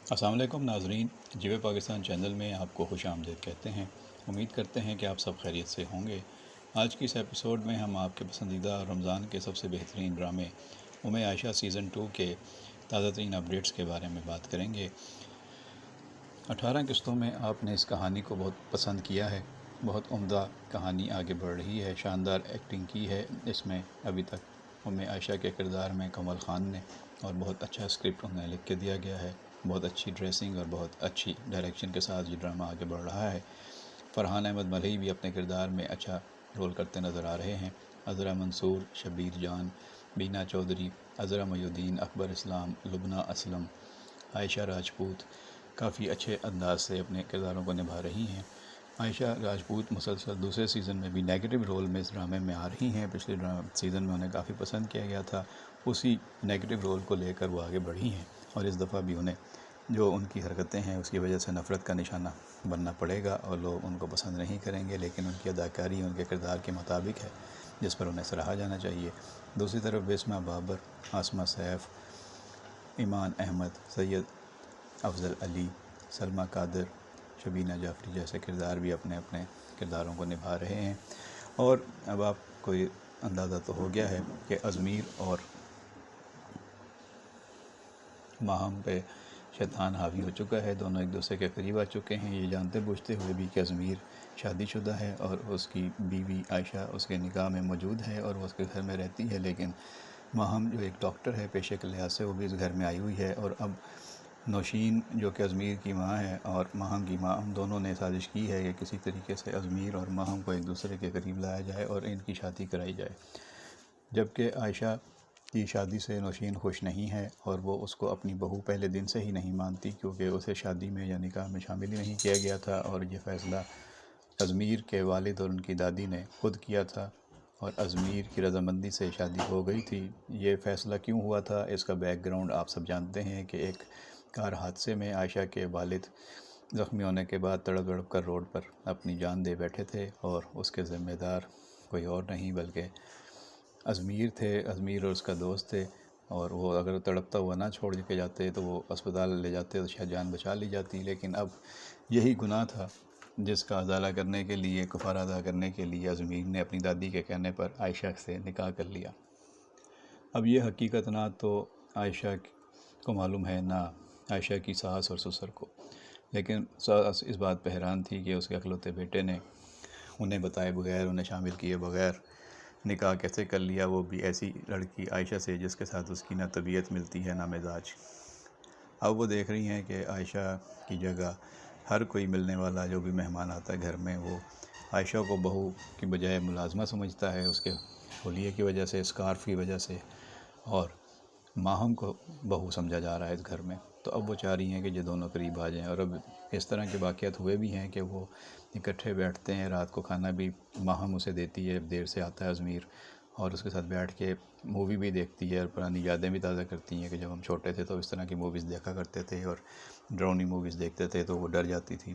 अस्सलाम वालेकुम नाज़रीन, जीवे पाकिस्तान चैनल में आपको खुश आमदीद कहते हैं। उम्मीद करते हैं कि आप सब खैरियत से होंगे। आज की इस एपिसोड में हम आपके पसंदीदा रमज़ान के सबसे बेहतरीन ड्रामे उम्मे आयशा सीज़न 2 के ताज़ा तरीन अपडेट्स के बारे में बात करेंगे। 18 किस्तों में आपने इस कहानी को बहुत पसंद किया है। बहुत उम्दा कहानी आगे बढ़ रही है, शानदार एक्टिंग की है इसमें अभी तक उम्मे आयशा के किरदार में कमल ख़ान ने, और बहुत अच्छा स्क्रिप्ट उन्हें लिख के दिया गया है। बहुत अच्छी ड्रेसिंग और बहुत अच्छी डायरेक्शन के साथ ये ड्रामा आगे बढ़ रहा है। फरहान अहमद मलही भी अपने किरदार में अच्छा रोल करते नज़र आ रहे हैं। अज़रा मंसूर, शबीर जान, बीना चौधरी, अज़रा मोयुद्दीन, अकबर इस्लाम, लुबना असलम, आयशा राजपूत काफ़ी अच्छे अंदाज से अपने किरदारों को निभा रही हैं। आयशा राजपूत मुसलसल दूसरे सीज़न में भी नेगेटिव रोल में इस ड्रामे में आ रही हैं। पिछले सीज़न में उन्हें काफ़ी पसंद किया गया था, उसी नेगेटिव रोल को लेकर वो आगे बढ़ी हैं, और इस दफ़ा भी उन्हें जो उनकी हरकतें हैं उसकी वजह से नफ़रत का निशाना बनना पड़ेगा और लोग उनको पसंद नहीं करेंगे, लेकिन उनकी अदाकारी उनके किरदार के मुताबिक है, जिस पर उन्हें सराहा जाना चाहिए। दूसरी तरफ बेस्मा बाबर, आसमा सैफ, ईमान अहमद, सैयद अफजल अली, सलमा कादर, शबीना जाफरी जैसे किरदार भी अपने अपने किरदारों को निभा रहे हैं। और अब आपको अंदाज़ा तो हो गया है कि अज़मीर और माहम पे शैतान हावी हो चुका है। दोनों एक दूसरे के करीब आ चुके हैं, ये जानते बूझते हुए भी कि अज़मीर शादीशुदा है और उसकी बीवी आयशा उसके निकाह में मौजूद है और वो उसके घर में रहती है। लेकिन माहम जो एक डॉक्टर है पेशे के लिहाज से, वो भी इस घर में आई हुई है। और अब नौशीन जो कि अज़मीर की माँ है और माहम की माँ, हम दोनों ने साजिश की है कि किसी तरीके से अज़मीर और माहम को एक दूसरे के करीब लाया जाए और इनकी शादी कराई जाए। जबकि आयशा की शादी से नौशीन खुश नहीं है और वो उसको अपनी बहू पहले दिन से ही नहीं मानती, क्योंकि उसे शादी में या निकाह में शामिल ही नहीं किया गया था। और ये फ़ैसला अज़मीर के वालिद और उनकी दादी ने खुद किया था और अज़मीर की रज़ामंदी से शादी हो गई थी। ये फ़ैसला क्यों हुआ था, इसका बैकग्राउंड आप सब जानते हैं कि एक कार हादसे में आयशा के वालिद ज़ख्मी होने के बाद तड़प तड़प कर रोड पर अपनी जान दे बैठे थे, और उसके ज़िम्मेदार कोई और नहीं बल्कि अज़मीर थे। अज़मीर और उसका दोस्त थे, और वो अगर तड़पता हुआ ना छोड़ के जाते तो वो अस्पताल ले जाते तो शायद जान बचा ली जाती। लेकिन अब यही गुनाह था जिसका अज़ाला करने के लिए, कफ़ारा अदा करने के लिए अज़मीर ने अपनी दादी के कहने पर आयशा से निकाह कर लिया। अब ये हकीकत ना तो आयशा को मालूम है, ना आयशा की सास और ससुर को। लेकिन सास इस बात पर हैरान थी कि उसके अकलौते बेटे ने उन्हें बताए बगैर, उन्हें शामिल किए बगैर निकाह कैसे कर लिया, वो भी ऐसी लड़की आयशा से जिसके साथ उसकी ना तबीयत मिलती है ना मिजाज। अब वो देख रही हैं कि आयशा की जगह हर कोई मिलने वाला जो भी मेहमान आता है घर में, वो आयशा को बहू की बजाय मुलाजमा समझता है, उसके होलिये की वजह से, स्कार्फ की वजह से, और माहम को बहू समझा जा रहा है इस घर में। तो अब वो चाह रही हैं कि ये दोनों करीब आ जाएं। और अब इस तरह के वाक़यात हुए भी हैं कि वो इकट्ठे बैठते हैं, रात को खाना भी माहम उसे देती है, देर से आता है अज़मीर, और उसके साथ बैठ के मूवी भी देखती है और पुरानी यादें भी ताज़ा करती हैं कि जब हम छोटे थे तो इस तरह की मूवीज़ देखा करते थे और ड्राउनी मूवीज़ देखते थे तो वो डर जाती थी।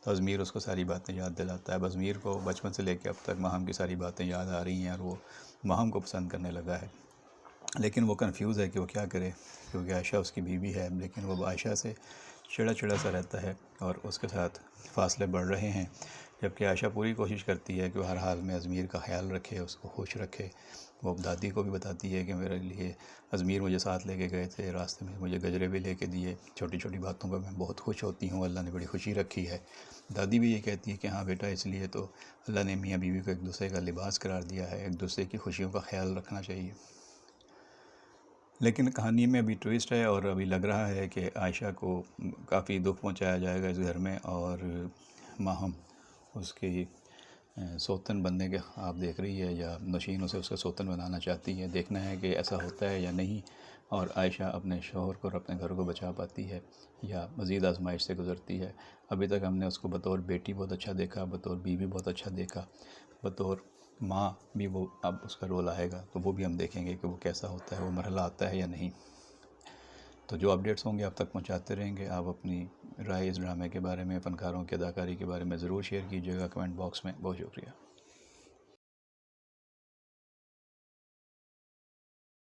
तो अज़मीर उसको सारी बातें याद दिलाता है। अब अज़मीर को बचपन से लेकर अब तक माहम की सारी बातें याद आ रही हैं और वो माहम को पसंद करने लगा है। लेकिन वो कंफ्यूज है कि वो क्या करे, क्योंकि आयशा उसकी बीवी है, लेकिन वो आयशा से चिड़ा चिड़ा सा रहता है और उसके साथ फासले बढ़ रहे हैं। जबकि आयशा पूरी कोशिश करती है कि वो हर हाल में अज़मीर का ख्याल रखे, उसको खुश रखे। वो दादी को भी बताती है कि मेरे लिए अज़मीर मुझे साथ लेके गए थे, रास्ते में मुझे गजरे भी लेके दिए, छोटी छोटी बातों पर मैं बहुत खुश होती हूँ, अल्लाह ने बड़ी खुशी रखी है। दादी भी ये कहती है कि हाँ बेटा, इसलिए तो अल्लाह ने मियाँ बीवी को एक दूसरे का लिबास करार दिया है, एक दूसरे की खुशियों का ख्याल रखना चाहिए। लेकिन कहानी में अभी ट्विस्ट है और अभी लग रहा है कि आयशा को काफ़ी दुख पहुंचाया जाएगा इस घर में, और माहम उसकी सौतन बनने के आप देख रही है, या नौशीन उसे उसका सौतन बनाना चाहती है। देखना है कि ऐसा होता है या नहीं, और आयशा अपने शौहर को और अपने घर को बचा पाती है या मज़ीद आजमाइश से गुज़रती है। अभी तक हमने उसको बतौर बेटी बहुत अच्छा देखा, बतौर बीवी बहुत अच्छा देखा, बतौर माँ भी वो अब उसका रोल आएगा तो वो भी हम देखेंगे कि वो कैसा होता है, वो मरहला आता है या नहीं। तो जो अपडेट्स होंगे आप तक पहुंचाते रहेंगे। आप अपनी राय इस ड्रामे के बारे में, फ़नकारों की अदाकारी के बारे में ज़रूर शेयर कीजिएगा कमेंट बॉक्स में। बहुत शुक्रिया।